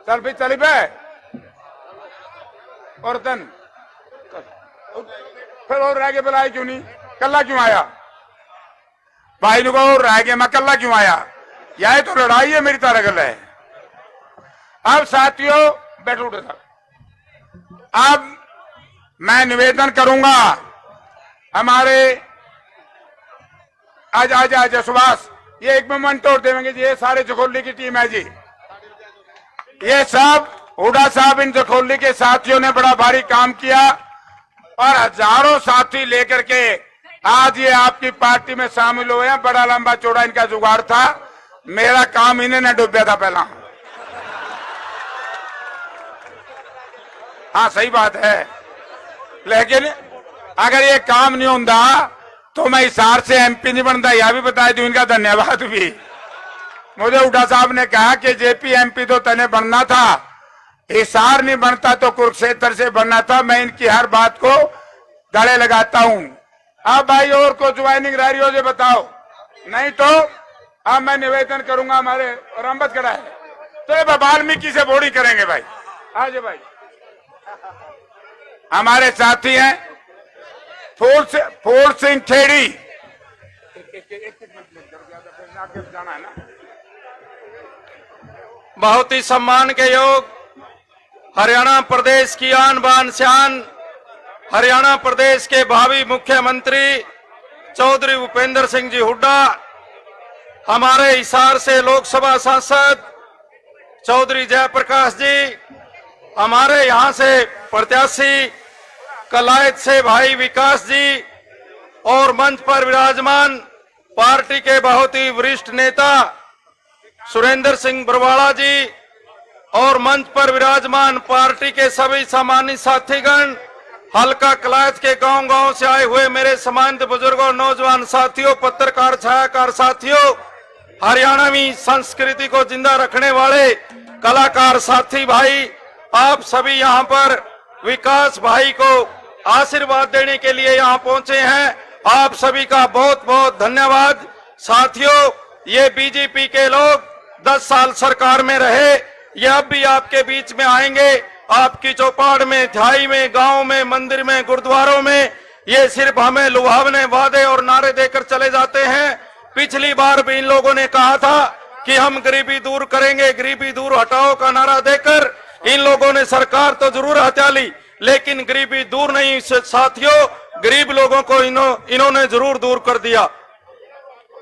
चल भी चली पे और तन फिर और रह गए बुलाए क्यों नहीं? कल्ला क्यों आया? भाई ने कहा और रह गया, मैं कल्ला क्यों आया? यह तो लड़ाई है मेरी तरह गल है। अब साथियों बैठो उठे साहब, अब मैं निवेदन करूंगा हमारे आज सुभाष, ये एक मोमेंट तोड़ देंगे जी। ये सारे जखोली की टीम है जी, ये सब हुड्डा साहब, इन जखोली के साथियों ने बड़ा भारी काम किया और हजारों साथी लेकर के आज ये आपकी पार्टी में शामिल हुए हैं। बड़ा लंबा चौड़ा इनका जुगाड़ था, मेरा काम इन्हें न डूबा था पहला। हाँ सही बात है, लेकिन अगर ये काम नहीं होता तो मैं हिसार से एमपी नहीं बनता, यह भी बता दूं। इनका धन्यवाद भी। मुझे हुड्डा साहब ने कहा कि जेपी एमपी तो तने बनना था, हिसार नहीं बनता तो कुरुक्षेत्र से बनना था। मैं इनकी हर बात को गले लगाता हूं। अब भाई और को ज्वाइनिंग रह रही हो जो बताओ, नहीं तो अब मैं निवेदन करूंगा। हमारे रंबत खड़ा है तो वाल्मीकि से बोर्डिंग करेंगे भाई। आज भाई हमारे साथी हैं फूल सिंह खेड़ी, जाना है ना। बहुत ही सम्मान के योग हरियाणा प्रदेश की आन बान शान, हरियाणा प्रदेश के भावी मुख्यमंत्री चौधरी भूपेंद्र सिंह जी हुड्डा, हमारे हिसार से लोकसभा सांसद चौधरी जयप्रकाश जी, हमारे यहां से प्रत्याशी कलायत से भाई विकास जी, और मंच पर विराजमान पार्टी के बहुत ही वरिष्ठ नेता सुरेंद्र सिंह बरवाड़ा जी, और मंच पर विराजमान पार्टी के सभी सम्मानित साथीगण, हल्का कलायत के गांव-गांव से आए हुए मेरे सम्मानित बुजुर्गों, नौजवान साथियों, पत्रकार छायाकार साथियों, हरियाणवी संस्कृति को जिंदा रखने वाले कलाकार साथी भाई, आप सभी यहां पर विकास भाई को आशीर्वाद देने के लिए यहां पहुंचे हैं। आप सभी का बहुत बहुत धन्यवाद। साथियों, ये बीजेपी के लोग 10 साल सरकार में रहे, ये अब भी आपके बीच में आएंगे। आपकी चौपाड़ में, थाई में, गांव में, मंदिर में, गुरुद्वारों में, ये सिर्फ हमें लुभावने वादे और नारे देकर चले जाते हैं। पिछली बार भी इन लोगों ने कहा था कि हम गरीबी दूर करेंगे, गरीबी दूर हटाओ का नारा देकर इन लोगों ने सरकार तो जरूर हटा ली, लेकिन गरीबी दूर नहीं। साथियों, गरीब लोगों को इन्होंने जरूर दूर कर दिया।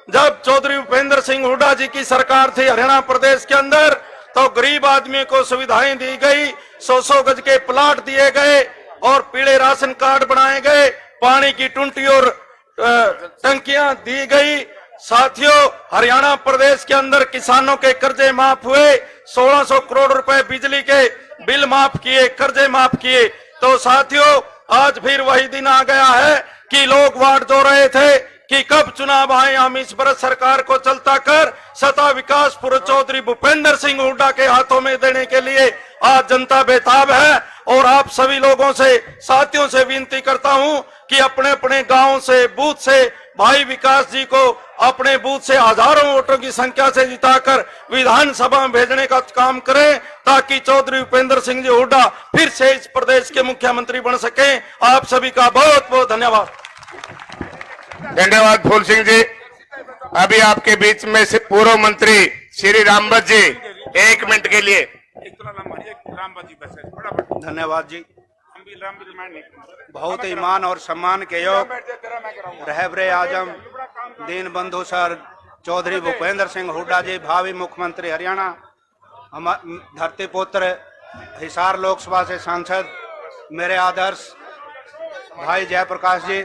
जब चौधरी भूपेंद्र सिंह हुड्डा जी की सरकार थी हरियाणा प्रदेश के अंदर, तो गरीब आदमी को सुविधाएं दी गई, 100-100 गज के प्लाट दिए गए और पीले राशन कार्ड बनाए गए, पानी की टुंटी और टंकियां दी गई। साथियों, हरियाणा प्रदेश के अंदर किसानों के कर्जे माफ हुए, 1600 करोड़ रुपए बिजली के बिल माफ किए, कर्जे माफ किए। तो साथियों, आज फिर वही दिन आ गया है कि लोग वाट जो रहे थे कि कब चुनाव आए, हम इस बरस सरकार को चलता कर सत्ता विकास पूर्व चौधरी भूपेंद्र सिंह हुड्डा के हाथों में देने के लिए आज जनता बेताब है। और आप सभी लोगों से, साथियों से विनती करता हूं कि अपने अपने गांव से, बूथ से भाई विकास जी को अपने बूथ से हजारों वोटों की संख्या से जिताकर विधानसभा में भेजने का काम करें, ताकि चौधरी भूपेंद्र सिंह जी हुड्डा फिर से इस प्रदेश के मुख्यमंत्री बन सके। आप सभी का बहुत बहुत धन्यवाद। धन्यवाद फूल सिंह जी। अभी आपके बीच में से पूर्व मंत्री श्री रामबत जी 1 मिनट के लिए। धन्यवाद जी। बहुत ही मान और सम्मान के योग रहबरे आजम दीन बंधु सर चौधरी भूपेंद्र सिंह हुड्डा जी, भावी मुख्यमंत्री हरियाणा, हम धरती पुत्र हिसार लोकसभा से सांसद मेरे आदर्श भाई जयप्रकाश जी,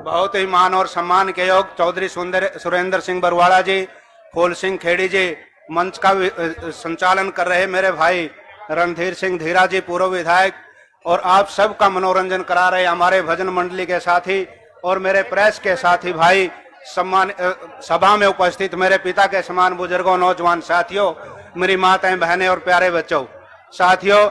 बहुत ही मान और सम्मान के योग चौधरी सुरेंद्र सिंह बरवाड़ा जी, फूल सिंह खेड़ी जी, मंच का संचालन कर रहे मेरे भाई रणधीर सिंह धीरा जी, पूर्व विधायक, और आप सबका मनोरंजन करा रहे हमारे भजन मंडली के साथी और मेरे प्रेस के साथी भाई, सम्मान सभा में उपस्थित मेरे पिता के समान बुजुर्गों, नौजवान साथियों, मेरी माताएं, बहनें और प्यारे बच्चों। साथियों,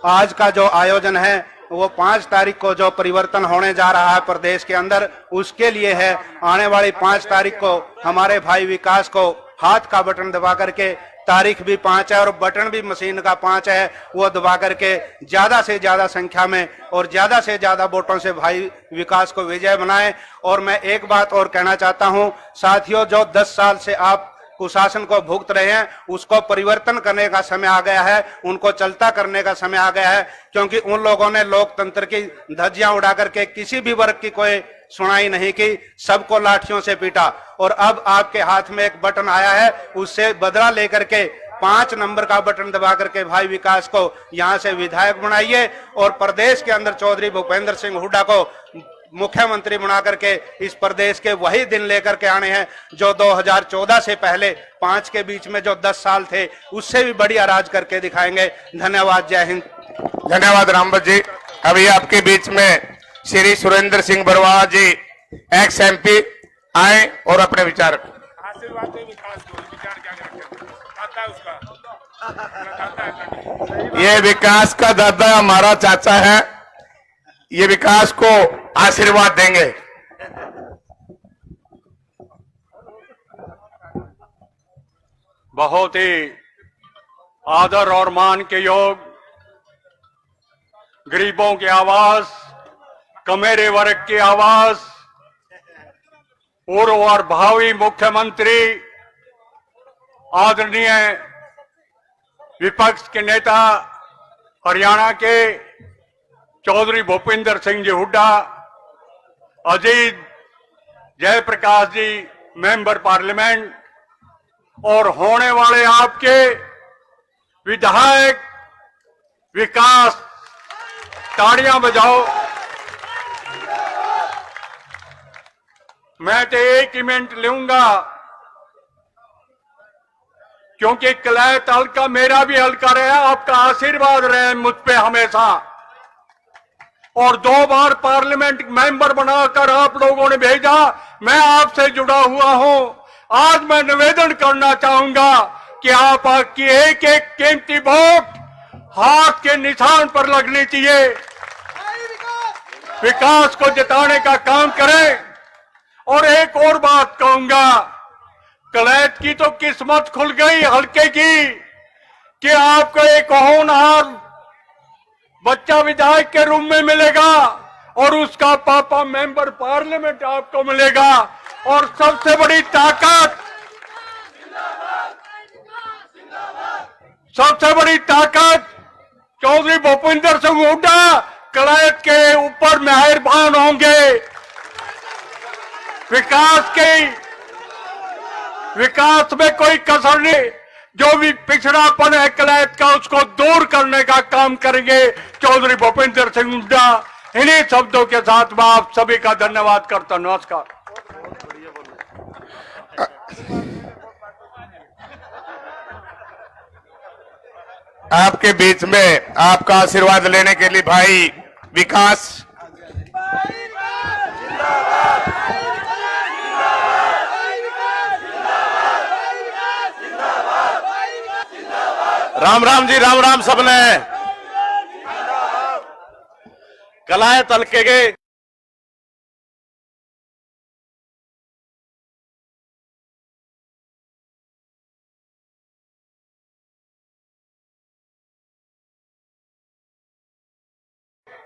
आज का जो आयोजन है वो 5 तारीख को जो परिवर्तन होने जा रहा है प्रदेश के अंदर, उसके लिए है। आने वाली 5 तारीख को हमारे भाई विकास को हाथ का बटन दबा करके तारीख भी 5 है और बटन भी मशीन का 5 है, वो दबा करके ज्यादा से ज्यादा संख्या में और ज्यादा से ज्यादा वोटों से भाई विकास को विजय बनाएं। और मैं एक बात और कहना चाहता हूं साथियों, जो 10 साल से आप कुशासन को भुगत रहे हैं उसको परिवर्तन करने का समय आ गया है, उनको चलता करने का समय आ गया है, क्योंकि उन लोगों ने लोकतंत्र की धज्जियां उड़ा करके किसी भी वर्ग की कोई सुनाई नहीं की, सबको लाठियों से पीटा। और अब आपके हाथ में एक बटन आया है, उससे बदला लेकर के 5 नंबर का बटन दबा करके भाई विकास को यहां से विधायक बनाइए और प्रदेश के अंदर चौधरी भूपेंद्र सिंह हुड्डा को मुख्यमंत्री बना करके इस प्रदेश के वही दिन लेकर के आने हैं जो 2014 से पहले 5 के बीच में जो 10 साल थे उससे भी बढ़िया राज करके दिखाएंगे। धन्यवाद, जय हिंद। धन्यवाद रामबत जी। अभी आपके बीच में श्री सुरेंद्र सिंह बरवाला जी एक्स MP आए और अपने विचार आशीर्वाद दे विकास को, विचार क्या आता है उसका। ये विकास का दादा हमारा चाचा है, ये विकास को आशीर्वाद देंगे। बहुत ही आदर और मान के योग गरीबों की आवाज, कमेरे वर्ग की आवाज, पूर्व और भावी मुख्यमंत्री आदरणीय विपक्ष के नेता हरियाणा के चौधरी भूपेंद्र सिंह जी हुड्डा, अजीत जयप्रकाश जी मेंबर पार्लियामेंट और होने वाले आपके विधायक विकास, ताड़ियां बजाओ। मैं तो एक ही मिनट लूंगा क्योंकि कलैत हल्का मेरा भी हल्का रहा, आपका आशीर्वाद रहे मुझ पे हमेशा, और 2 बार पार्लियामेंट मेंबर बनाकर आप लोगों ने भेजा। मैं आपसे जुड़ा हुआ हूं। आज मैं निवेदन करना चाहूंगा कि आपकी एक एक कीमती वोट हाथ के निशान पर लगनी चाहिए, विकास को जिताने का काम करें। और एक और बात कहूंगा, कलैत की तो किस्मत खुल गई हल्के की कि आपको एक होनहार बच्चा विधायक के रूप में मिलेगा और उसका पापा मेंबर पार्लियामेंट आपको मिलेगा। और सबसे बड़ी ताकत, सबसे बड़ी ताकत चौधरी भूपेंद्र सिंह हुड्डा कलैत के ऊपर मेहरबान होंगे। विकास में कोई कसर नहीं, जो भी पिछड़ापन है कलैत का उसको दूर करने का काम करेंगे चौधरी भूपेंद्र सिंह हुड्डा। इन्हीं शब्दों के साथ मैं आप सभी का धन्यवाद करता हूं। नमस्कार। आपके बीच में आपका आशीर्वाद लेने के लिए भाई विकास। राम राम जी, राम राम सबने। कलायत हल्के के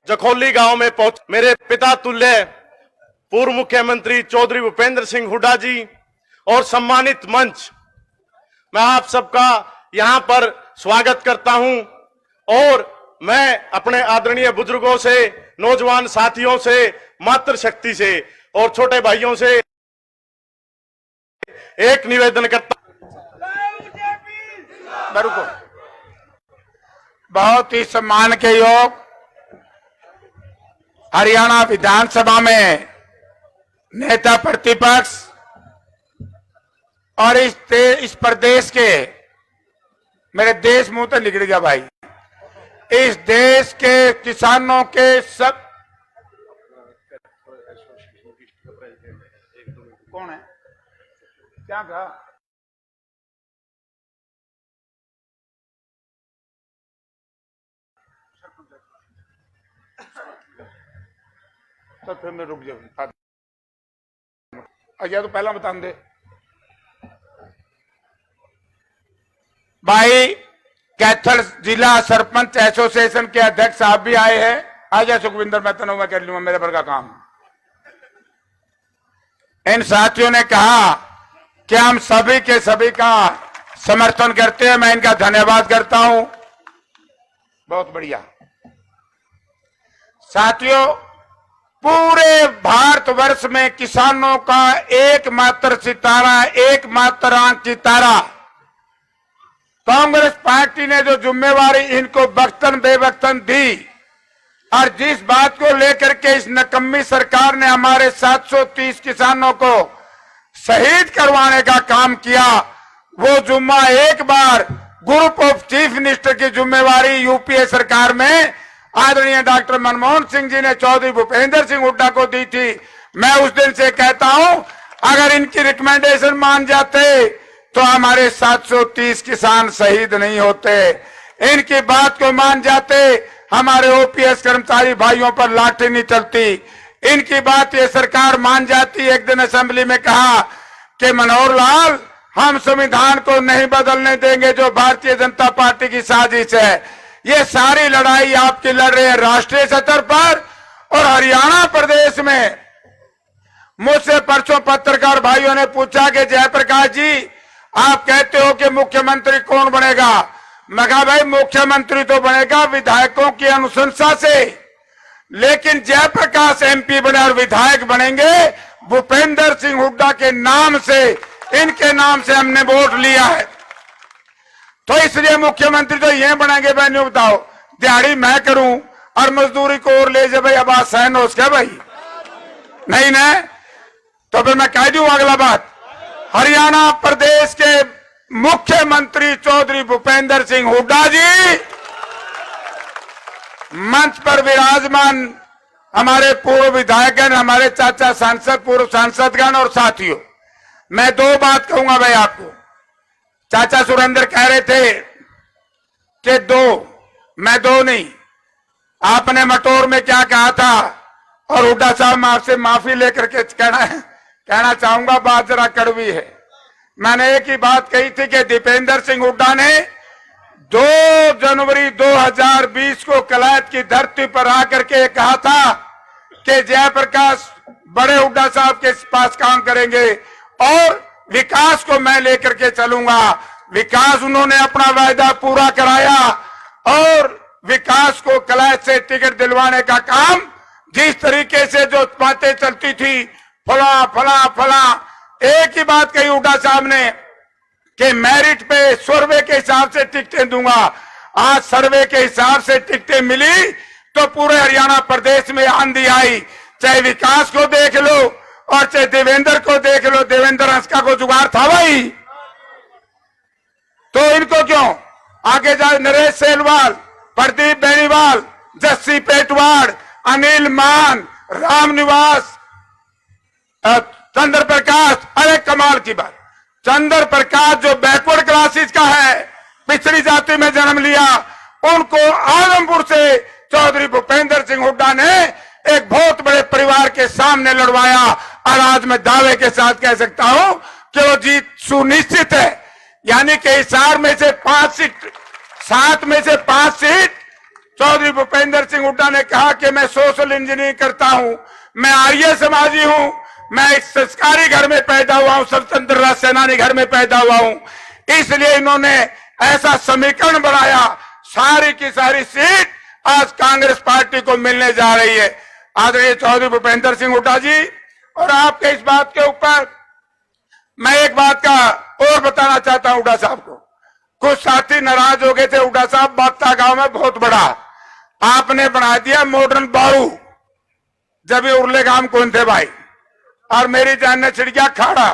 जखोली गांव में पहुंच मेरे पिता तुल्य पूर्व मुख्यमंत्री चौधरी भूपेंद्र सिंह हुड्डा जी और सम्मानित मंच, मैं आप सबका यहां पर स्वागत करता हूं। और मैं अपने आदरणीय बुजुर्गों से, नौजवान साथियों से, मातृशक्ति से और छोटे भाइयों से एक निवेदन करता रुको। बहुत ही सम्मान के योग हरियाणा विधानसभा में नेता प्रतिपक्ष और इस प्रदेश के, मेरे देश मुंह तो निकल गया भाई, इस देश के किसानों के सब, कौन है क्या कहा, तो फिर मैं रुक जाऊंगा। या तो पहला बता दे। भाई कैथल जिला सरपंच एसोसिएशन के अध्यक्ष साहब भी आए हैं। आ जाए सुखविंदर, मैं तनु मैं कर लूंगा, मेरे पर का काम। इन साथियों ने कहा कि हम सभी के सभी का समर्थन करते हैं, मैं इनका धन्यवाद करता हूं। बहुत बढ़िया साथियों, पूरे भारतवर्ष में किसानों का एकमात्र सितारा, एकमात्र आंख की तारा कांग्रेस पार्टी ने जो जिम्मेवारी इनको वक्तन बेवक्तन दी, और जिस बात को लेकर के इस नकम्मी सरकार ने हमारे 730 किसानों को शहीद करवाने का काम किया, वो जुम्मा एक बार ग्रुप ऑफ चीफ मिनिस्टर की जिम्मेवारी यूपीए सरकार में आदरणीय डॉक्टर मनमोहन सिंह जी ने चौधरी भूपेंद्र सिंह हुड्डा को दी थी। मैं उस दिन से कहता हूं, अगर इनकी रिकमेंडेशन मान जाते तो हमारे 730 किसान शहीद नहीं होते। इनकी बात को मान जाते, हमारे ओपीएस कर्मचारी भाइयों पर लाठी नहीं चलती। इनकी बात ये सरकार मान जाती। एक दिन असेंबली में कहा कि मनोहर लाल, हम संविधान को नहीं बदलने देंगे, जो भारतीय जनता पार्टी की साजिश है। ये सारी लड़ाई आपकी लड़ रहे हैं राष्ट्रीय स्तर पर। और हरियाणा प्रदेश में मुझसे परसों पत्रकार भाइयों ने पूछा कि जयप्रकाश जी, आप कहते हो कि मुख्यमंत्री कौन बनेगा? मैं कहा भाई, मुख्यमंत्री तो बनेगा विधायकों की अनुशंसा से, लेकिन जयप्रकाश एमपी बने और विधायक बनेंगे भूपेंद्र सिंह हुड्डा के नाम से। इनके नाम से हमने वोट लिया है, तो इसलिए मुख्यमंत्री तो ये बनेंगे। भाई नहीं बताओ, दिहाड़ी मैं करूं और मजदूरी को और ले जाए भाई, अब सहन हो उसका भाई नहीं ना? तो फिर मैं कह दूं अगला बात, हरियाणा प्रदेश के मुख्यमंत्री चौधरी भूपेंद्र सिंह हुड्डा जी मंच पर विराजमान, हमारे पूर्व विधायकगण, हमारे चाचा सांसद, पूर्व सांसदगण और साथियों, मैं दो बात कहूंगा भाई आपको। चाचा सुरेंद्र कह रहे थे कि मैं दो नहीं, आपने मटोर में क्या कहा था, और हुड्डा साहब मैं आपसे माफी लेकर के कहना चाहूंगा, बात जरा कड़वी है। मैंने एक ही बात कही थी कि दीपेंद्र सिंह हुड्डा ने 2 जनवरी 2020 को कलायत की धरती पर आकर के कहा था कि जयप्रकाश बड़े हुड्डा साहब के पास काम करेंगे और विकास को मैं लेकर के चलूंगा। विकास उन्होंने अपना वायदा पूरा कराया और विकास को कलायत से टिकट दिलवाने का काम, जिस तरीके से जो बातें चलती थी, फला फला फला, एक ही बात कही हुड्डा साहब ने कि मेरिट पे सर्वे के हिसाब से टिकटें दूंगा। आज सर्वे के हिसाब से टिकटें मिली तो पूरे हरियाणा प्रदेश में आंधी आई। चाहे विकास को देख लो और चाहे देवेंद्र को देख लो, देवेंद्र हंसका को जुगाड़ था भाई, तो इनको क्यों आगे जाए? नरेश सेलवाल, प्रदीप बेनीवाल, जस्सी पेटवाड़, अनिल मान, राम निवास, चंद्र प्रकाश, अरे कमाल की बात, चंद्र प्रकाश जो बैकवर्ड क्लासेस का है, पिछड़ी जाति में जन्म लिया, उनको आलमपुर से चौधरी भूपेंद्र सिंह हुड्डा ने एक बहुत बड़े परिवार के सामने लड़वाया। और आज मैं दावे के साथ कह सकता हूं कि वो जीत सुनिश्चित है। यानी कि हिसार में से 5 सीट, 7 में से 5 सीट चौधरी भूपेंद्र सिंह हुड्डा ने कहा कि मैं सोशल इंजीनियरिंग करता हूं, मैं आर्य समाजी हूं, मैं एक संस्कारी घर में पैदा हुआ हूं, स्वतंत्रता सेनानी घर में पैदा हुआ हूं, इसलिए इन्होंने ऐसा समीकरण बनाया। सारी की सारी सीट आज कांग्रेस पार्टी को मिलने जा रही है। आदरणीय चौधरी भूपेंद्र सिंह हुड्डा जी, और आपके इस बात के ऊपर मैं एक बात का और बताना चाहता हूं हुड्डा साहब को। कुछ साथी नाराज हो गए थे, हुड्डा साहब बात्ता गांव में बहुत बड़ा आपने बना दिया मॉडर्न बारू, जब ये उर्ले गांव कौन थे भाई, और मेरी जान ने छिड़किया खाड़ा।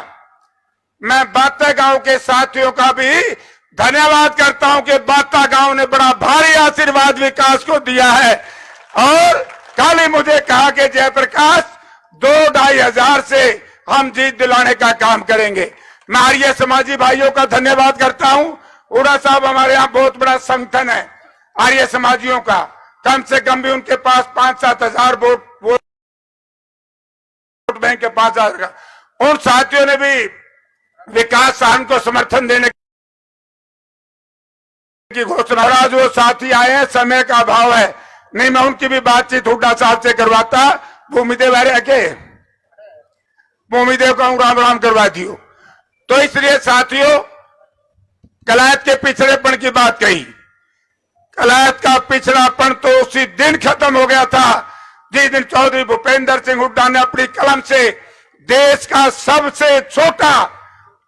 मैं बात्ता गांव के साथियों का भी धन्यवाद करता हूं कि बात्ता गांव ने बड़ा भारी आशीर्वाद विकास को दिया है। और कल ही मुझे कहा कि जयप्रकाश 2-2.5 हजार से हम जीत दिलाने का काम करेंगे। मैं आर्य समाजी भाइयों का धन्यवाद करता हूं। हुड्डा साहब, हमारे यहाँ बहुत बड़ा संगठन है आर्य समाजियों का, कम से कम भी उनके पास 5-7 हजार वोट बैंक के 5 हजार का। उन साथियों ने भी विकास साहन को समर्थन देने की घोषणा। और आज वो साथी आए हैं, समय का अभाव है, नहीं मैं उनकी भी बातचीत हुड्डा साहब से करवाता। भूमिदेव आ के भूमिदेव का राम राम करवा दियो। तो इसलिए साथियों, कलायत के पिछड़ेपन की बात कही। कलायत का पिछड़ापन तो उसी दिन खत्म हो गया था जिस दिन चौधरी भूपेंद्र सिंह हुड्डा ने अपनी कलम से देश का सबसे छोटा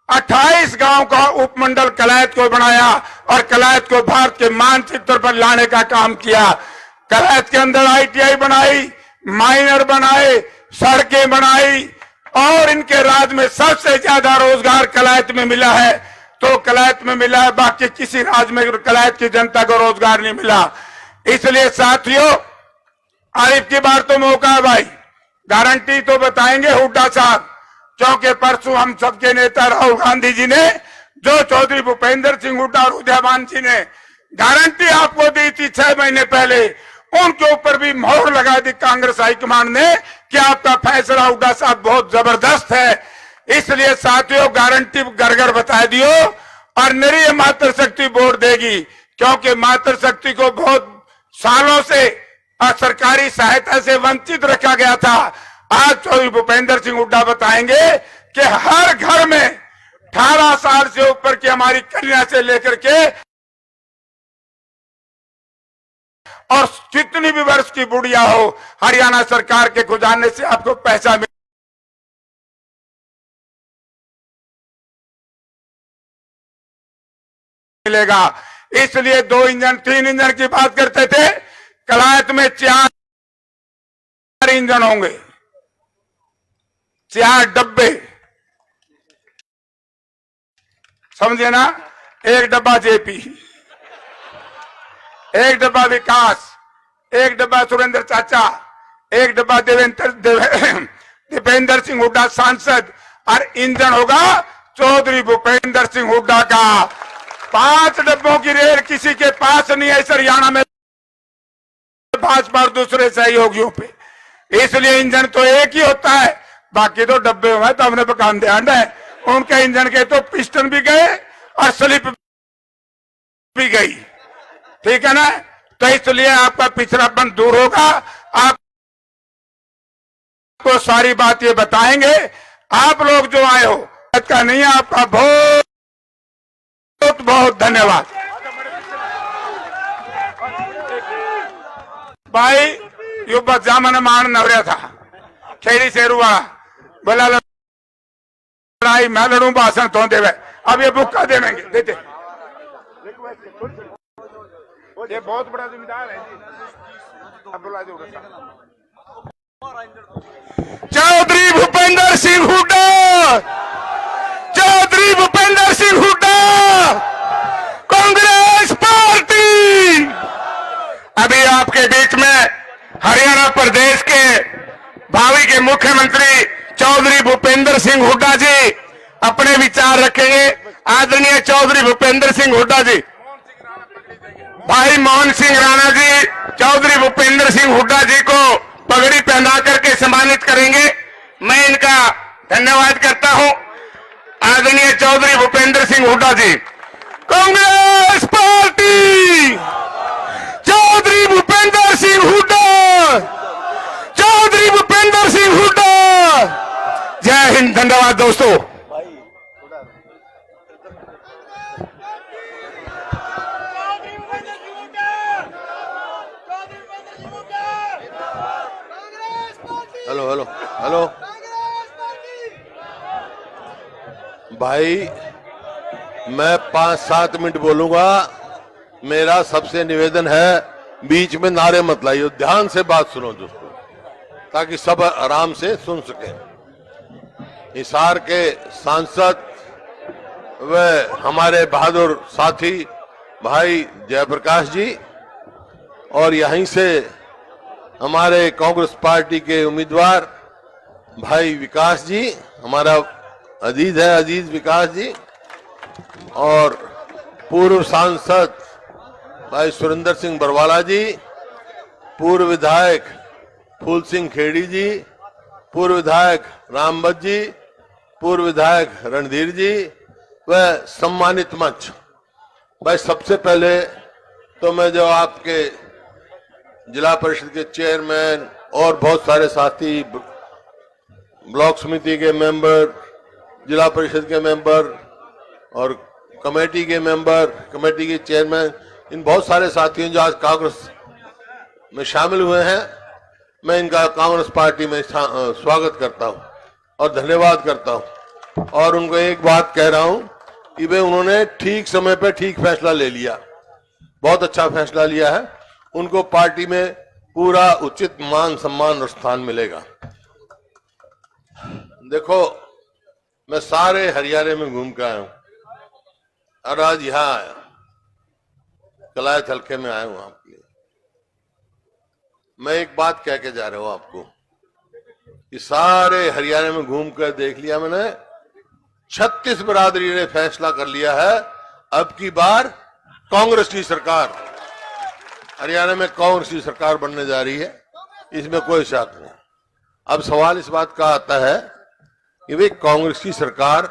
28 गांव का उपमंडल कलायत को बनाया और कलायत को भारत के मानचित्र पर लाने का काम किया। कलायत के अंदर ITI बनाई, माइनर बनाए, सड़कें बनाई और इनके राज में सबसे ज्यादा रोजगार कलायत में मिला है तो कलायत में मिला है, बाकी किसी राज्य में कलायत की जनता को रोजगार नहीं मिला। इसलिए साथियों, आरिफ की बार तो मौका है भाई, गारंटी तो बताएंगे हुड्डा साहब, क्योंकि परसों हम सबके नेता राहुल गांधी जी ने, जो चौधरी भूपेंद्र सिंह हुड्डा और उदयमान जी ने गारंटी आपको दी थी 6 महीने पहले, उनके ऊपर भी मोहर लगा दी कांग्रेस हाईकमान ने कि आपका फैसला हुड्डा साहब बहुत जबरदस्त है। इसलिए साथियों, गारंटी घर घर बता दियो और निरीह मातृशक्ति बोर्ड देगी, क्योंकि मातृशक्ति को बहुत सालों से सरकारी सहायता से वंचित रखा गया था। आज चौधरी भूपेंद्र सिंह हुड्डा बताएंगे कि हर घर में 18 साल से ऊपर की हमारी कन्या से लेकर के और कितनी भी वर्ष की बुढ़िया हो, हरियाणा सरकार के खुजाने से आपको पैसा मिलेगा। इसलिए 2 इंजन 3 इंजन की बात करते थे, कलायत में 4 इंजन होंगे, 4 डब्बे, समझे ना। 1 डब्बा जेपी, 1 डब्बा विकास, 1 डब्बा सुरेंद्र चाचा, 1 डब्बा दीपेंद्र सिंह हुड्डा सांसद और इंजन होगा चौधरी भूपेंद्र सिंह हुड्डा का। 5 डब्बों की रेल किसी के पास नहीं है इस हरियाणा में भाजपा और दूसरे सहयोगियों पे। इसलिए इंजन तो एक ही होता है, बाकी तो डब्बे हुए तो हमने काम ध्यान है। उनके इंजन के तो पिस्टन भी गए और स्लिप भी गई, ठीक है ना। तो इसलिए आपका पिछड़ापन दूर होगा। आपको सारी बात ये बताएंगे। आप लोग जो आए हो का नहीं है, आपका बहुत बहुत धन्यवाद भाई। यो बच्चा मन मान नवरिया था, खेड़ी शेरुआ बोला लड़ाई मैं लड़ू, भाषण तो देवे। अब ये बुक्का देंगे देते, ये बहुत बड़ा जिम्मेदार है जी। अब बुला दो चौधरी भूपेंद्र सिंह हुड्डा, चौधरी भूपेंद्र सिंह हुड्डा, कांग्रेस पार्टी। अभी आपके बीच में हरियाणा प्रदेश के भावी के मुख्यमंत्री चौधरी भूपेंद्र सिंह हुड्डा जी अपने विचार रखेंगे। आदरणीय चौधरी भूपेंद्र सिंह हुड्डा जी, भाई मोहन सिंह राणा जी चौधरी भूपेंद्र सिंह हुड्डा जी को पगड़ी पहना करके सम्मानित करेंगे। मैं इनका धन्यवाद करता हूं। आदरणीय चौधरी भूपेंद्र सिंह हुड्डा जी, कांग्रेस पार्टी, चौधरी भूपेंद्र सिंह हुड्डा, चौधरी भूपेंद्र सिंह हुड्डा। जय हिंद, धन्यवाद दोस्तों। हेलो हेलो हेलो भाई, मैं 5-7 मिनट बोलूंगा। मेरा सबसे निवेदन है, बीच में नारे मत लाइए, ध्यान से बात सुनो दोस्तों, ताकि सब आराम से सुन सके। हिसार के सांसद व हमारे बहादुर साथी भाई जयप्रकाश जी और यहीं से हमारे कांग्रेस पार्टी के उम्मीदवार भाई विकास जी, हमारा अजीज है, अजीज विकास जी, और पूर्व सांसद भाई सुरेंद्र सिंह बरवाला जी, पूर्व विधायक फूल सिंह खेड़ी जी, पूर्व विधायक रामबत जी, पूर्व विधायक रणधीर जी व सम्मानित मंच। भाई सबसे पहले तो मैं जो आपके जिला परिषद के चेयरमैन और बहुत सारे साथी, ब्लॉक समिति के मेंबर, जिला परिषद के मेंबर और कमेटी के मेंबर, कमेटी के चेयरमैन, इन बहुत सारे साथियों जो आज कांग्रेस में शामिल हुए हैं, मैं इनका कांग्रेस पार्टी में स्वागत करता हूं और धन्यवाद करता हूं। और उनको एक बात कह रहा हूं कि वे उन्होंने ठीक समय पर ठीक फैसला ले लिया, बहुत अच्छा फैसला लिया है। उनको पार्टी में पूरा उचित मान सम्मान और स्थान मिलेगा। देखो, मैं सारे हरियाणा में घूम के आया हूं और आज यहां आया, कलायत हल्के में आया हूं आपके लिए। मैं एक बात कह के जा रहा हूं आपको कि सारे हरियाणा में घूम कर देख लिया मैंने, 36 बिरादरी ने फैसला कर लिया है अब की बार कांग्रेस की सरकार, हरियाणा में कांग्रेस की सरकार बनने जा रही है, इसमें कोई शक नहीं। अब सवाल इस बात का आता है कि वे कांग्रेस की सरकार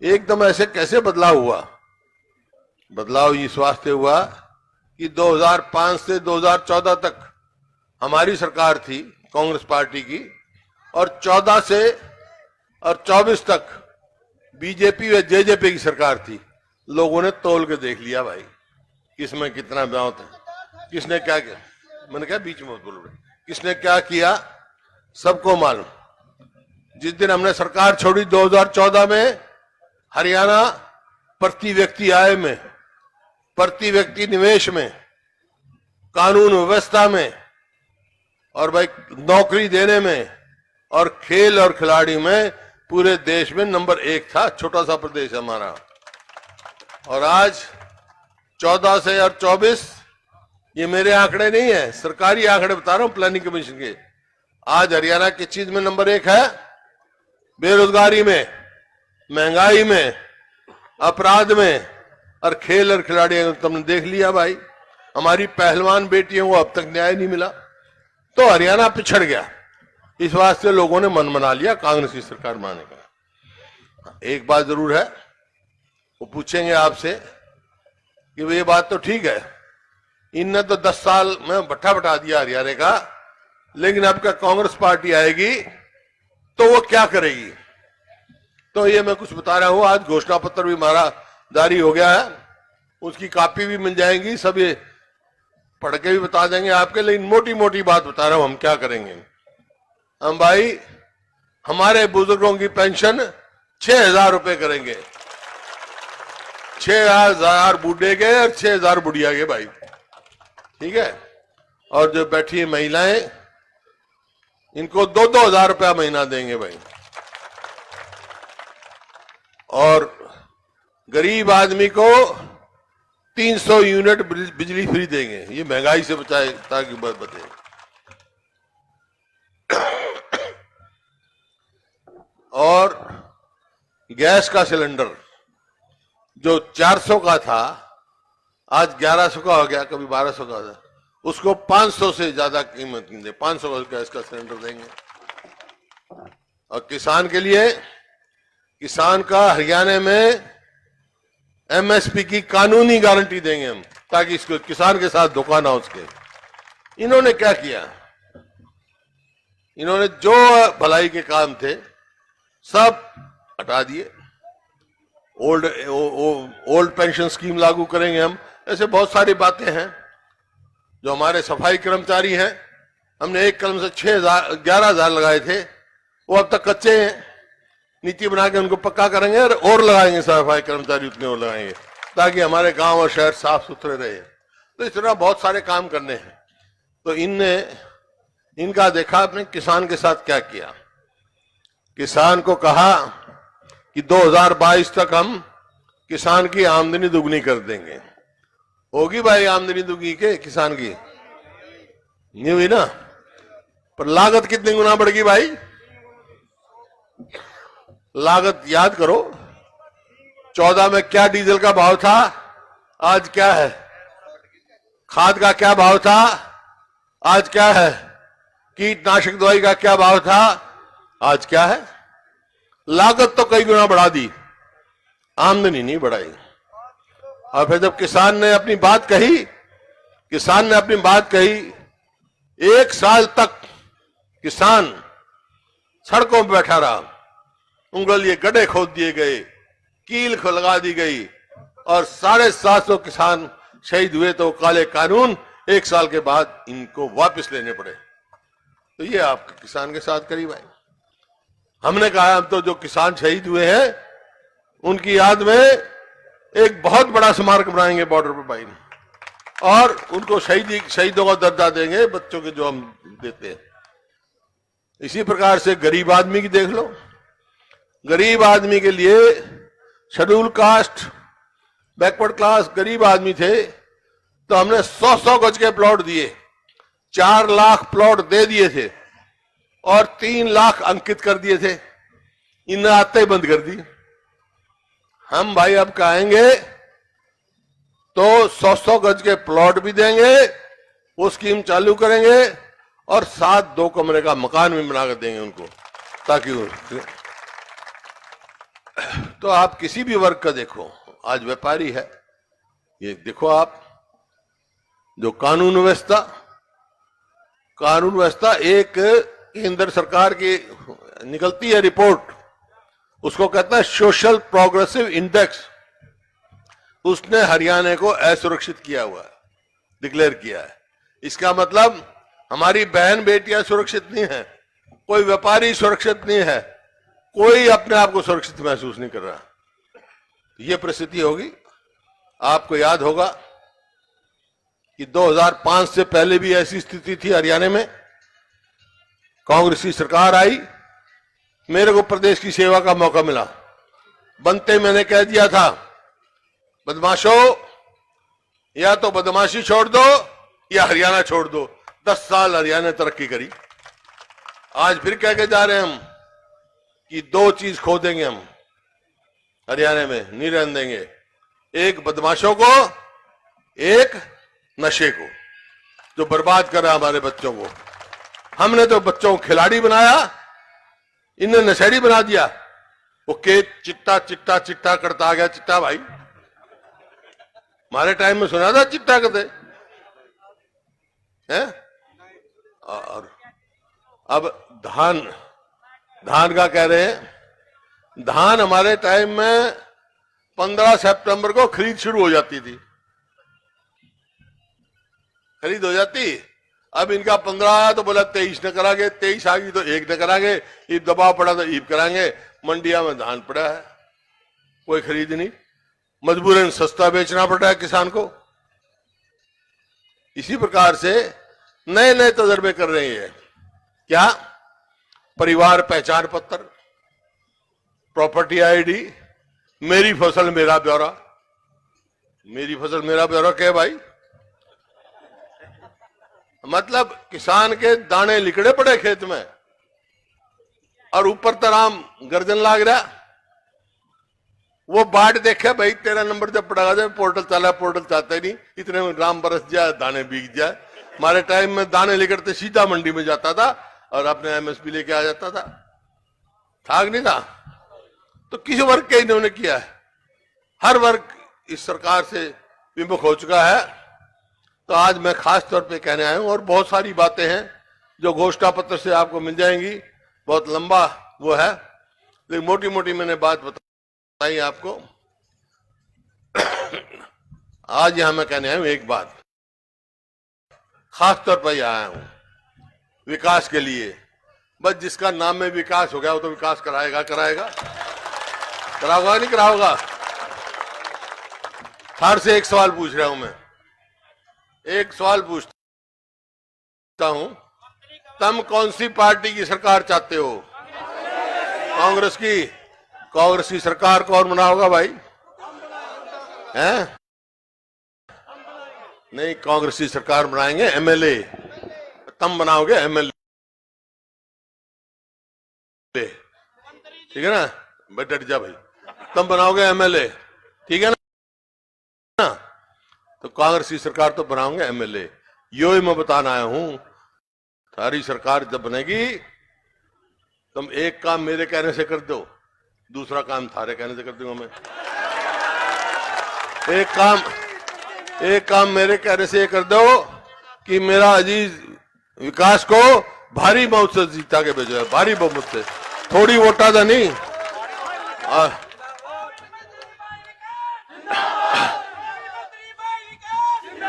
एकदम ऐसे कैसे बदलाव हुआ? बदलाव इस वास्ते हुआ कि 2005 से 2014 तक हमारी सरकार थी कांग्रेस पार्टी की, और 14 से और 24 तक बीजेपी व जेजेपी की सरकार थी। लोगों ने तोल के देख लिया भाई किसमें कितना ब्यावत है, किसने क्या किया। मैंने कहा बीच में बोल रहे, किसने क्या किया सबको मालूम। जिस दिन हमने सरकार छोड़ी 2014 में, हरियाणा प्रति व्यक्ति आय में, प्रति व्यक्ति निवेश में, कानून व्यवस्था में और भाई नौकरी देने में और खेल और खिलाड़ी में पूरे देश में नंबर 1 था। छोटा सा प्रदेश हमारा। और आज 14 से और 24, ये मेरे आंकड़े नहीं है, सरकारी आंकड़े बता रहा हूं प्लानिंग कमीशन के। आज हरियाणा किस चीज में नंबर 1 है? बेरोजगारी में, महंगाई में, अपराध में और खेल और खिलाड़ी। तुमने देख लिया भाई, हमारी पहलवान बेटियों को अब तक न्याय नहीं मिला, तो हरियाणा पिछड़ गया। इस वास्ते लोगों ने मन बना लिया कांग्रेस की सरकार बनाने का। एक बात जरूर है, वो पूछेंगे आपसे कि ये बात तो ठीक है, इनने तो 10 साल में भट्ठा बटा दिया हरियाणा का, लेकिन अब क्या कांग्रेस पार्टी आएगी तो वो क्या करेगी? तो ये मैं कुछ बता रहा हूं। आज घोषणा पत्र भी हमारा जारी हो गया है, उसकी कॉपी भी मिल जाएंगी, सब ये पढ़ के भी बता देंगे आपके। लेकिन मोटी मोटी बात बता रहा हूं हम क्या करेंगे। हम भाई हमारे बुजुर्गों की पेंशन 6,000 रुपए करेंगे, 6,000 बूढ़े के और 6,000 बुढ़िया के भाई, ठीक है। और जो बैठी है महिलाएं, इनको 2-2 हजार रुपया महीना देंगे भाई। और गरीब आदमी को 300 यूनिट बिजली फ्री देंगे, ये महंगाई से बचाए ताकि बचे। और गैस का सिलेंडर जो 400 का था आज 1100 का हो गया, कभी 1200 का था, उसको 500 से ज्यादा कीमत नहीं दे, 500 का गैस का सिलेंडर देंगे। और किसान के लिए, किसान का हरियाणा में एमएसपी की कानूनी गारंटी देंगे हम, ताकि इसको किसान के साथ धोखा ना हो सके। इन्होंने क्या किया? इन्होंने जो भलाई के काम थे सब हटा दिए। ओल्ड पेंशन स्कीम लागू करेंगे हम, ऐसे बहुत सारी बातें हैं। जो हमारे सफाई कर्मचारी हैं, हमने एक कलम से 11,000 लगाए थे, वो अब तक कच्चे हैं। नीति बना के उनको पक्का करेंगे और लगाएंगे, सफाई कर्मचारी उतने और लगाएंगे, ताकि हमारे गांव और शहर साफ सुथरे रहे। तो इस तरह बहुत सारे काम करने हैं। तो इनका देखा आपने किसान के साथ क्या किया। किसान को कहा कि 2022 तक हम किसान की आमदनी दुगनी कर देंगे। होगी भाई आमदनी दुगनी के किसान की? नहीं हुई ना। पर लागत कितनी गुना बढ़ गई भाई? लागत याद करो, 14 में क्या डीजल का भाव था, आज क्या है? खाद का क्या भाव था, आज क्या है? कीटनाशक दवाई का क्या भाव था, आज क्या है? लागत तो कई गुना बढ़ा दी, आमदनी नहीं बढ़ाई। और फिर जब किसान ने अपनी बात कही, 1 साल तक किसान सड़कों पर बैठा रहा, उंगलिये गड्ढे खोद दिए गए, कील को लगा दी गई और 750 किसान शहीद हुए। तो काले कानून 1 साल के बाद इनको वापस लेने पड़े। तो ये आपके किसान के साथ करी भाई। हमने कहा हम तो जो किसान शहीद हुए हैं उनकी याद में एक बहुत बड़ा स्मारक बनाएंगे बॉर्डर पर भाई, और उनको शहीदों का दर्जा देंगे, बच्चों के जो हम देते हैं। इसी प्रकार से गरीब आदमी की देख लो, गरीब आदमी के लिए शेड्यूल कास्ट, बैकवर्ड क्लास गरीब आदमी थे, तो हमने 100-100 गज के प्लॉट दिए, 4 लाख प्लॉट दे दिए थे और 3 लाख अंकित कर दिए थे। इन्हें आते ही बंद कर दी। हम भाई अब कहेंगे तो 100-100 गज के प्लॉट भी देंगे, वो स्कीम चालू करेंगे और 7 2 कमरे का मकान भी बनाकर देंगे उनको, ताकि तो आप किसी भी वर्ग का देखो, आज व्यापारी है, ये देखो आप जो कानून व्यवस्था एक केंद्र सरकार की निकलती है रिपोर्ट, उसको कहता है सोशल प्रोग्रेसिव इंडेक्स, उसने हरियाणा को असुरक्षित किया हुआ है, डिक्लेयर किया है। इसका मतलब हमारी बहन बेटियां सुरक्षित नहीं है, कोई व्यापारी सुरक्षित नहीं है, कोई अपने आप को सुरक्षित महसूस नहीं कर रहा। ये परिस्थिति होगी। आपको याद होगा कि 2005 से पहले भी ऐसी स्थिति थी हरियाणा में। कांग्रेस की सरकार आई, मेरे को प्रदेश की सेवा का मौका मिला। बनते मैंने कह दिया था, बदमाशों या तो बदमाशी छोड़ दो या हरियाणा छोड़ दो। 10 साल हरियाणा ने तरक्की करी। आज फिर कह के जा रहे हैं हम कि 2 चीज खो देंगे हम हरियाणा में, नहीं रहने देंगे, एक बदमाशों को, एक नशे को, जो बर्बाद कर रहा है हमारे बच्चों को। हमने तो बच्चों को खिलाड़ी बनाया, इन्हें नशेड़ी बना दिया। वो के चिट्टा चिट्टा चिट्टा करता आ गया। चिट्टा भाई हमारे टाइम में सुना था चिट्टा करते हैं। और अब धान का कह रहे हैं। धान हमारे टाइम में 15 सितंबर को खरीद शुरू हो जाती थी, खरीद हो जाती। अब इनका 15 आया तो बोला 23 न करांगे, 23 आ गई तो 1 न करांगे, ईब दबाव पड़ा तो ईब करांगे। मंडिया में धान पड़ा है, कोई खरीद नहीं, मजबूरन सस्ता बेचना पड़ रहा है किसान को। इसी प्रकार से नए नए तजर्बे कर रहे हैं। क्या? परिवार पहचान पत्र, प्रॉपर्टी आईडी, मेरी फसल मेरा ब्यौरा। मेरी फसल मेरा ब्यौरा क्या है भाई? मतलब किसान के दाने लिकड़े पड़े खेत में और ऊपर तराम गर्दन लाग रहा। वो बाट देखे भाई, तेरा नंबर जब पड़ा जाए पोर्टल चला, पोर्टल चाहते नहीं, इतने में राम बरस जाए, दाने बीग जाए। हमारे टाइम में दाने लिकड़ते सीधा मंडी में जाता था और अपने एमएसपी लेके आ जाता था। ठाक नहीं था। तो किस वर्ग के इन्होंने किया है? हर वर्ग इस सरकार से विमुख हो चुका है। तो आज मैं खास तौर पे कहने आया हूं, और बहुत सारी बातें हैं जो घोषणा पत्र से आपको मिल जाएंगी, बहुत लंबा वो है, लेकिन मोटी मोटी मैंने बात बताई आपको। आज यहां मैं कहने आया हूं एक बात, खास तौर पर आया हूं विकास के लिए। बस जिसका नाम में विकास हो गया वो तो विकास कराएगा कराओगा नहीं कराओगा। थार से एक सवाल पूछ रहा हूं मैं, एक सवाल पूछता हूं, तुम कौन सी पार्टी की सरकार चाहते हो? कांग्रेस की। कांग्रेस की सरकार कौन बनाओगा भाई? हैं? नहीं, कांग्रेस की सरकार बनाएंगे एमएलए। तुम बनाओगे एमएलए, ठीक है ना? बेटा जा भाई, तुम बनाओगे एमएलए, ठीक है ना? तो कांग्रेस की सरकार तो बनाओगे एमएलए। यो ही मैं बताना आया हूं, सारी सरकार जब बनेगी तुम एक काम मेरे कहने से कर दो, दूसरा काम थारे कहने से कर दूंगा मैं। एक काम मेरे कहने से ये कर दो कि मेरा अजीज विकास को भारी बहुमत से जीता के भेजो है, भारी बहुमत से, थोड़ी वोटा था नहीं।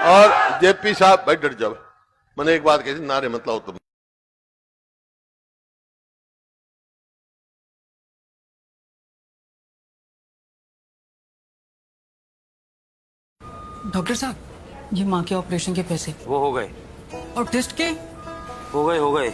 और जेपी साहब भाई डर जाओ, मैंने एक बात कही थी, नारे मत लाओ तुम। डॉक्टर साहब, ये माँ के ऑपरेशन के पैसे वो हो गए और टेस्ट के हो गए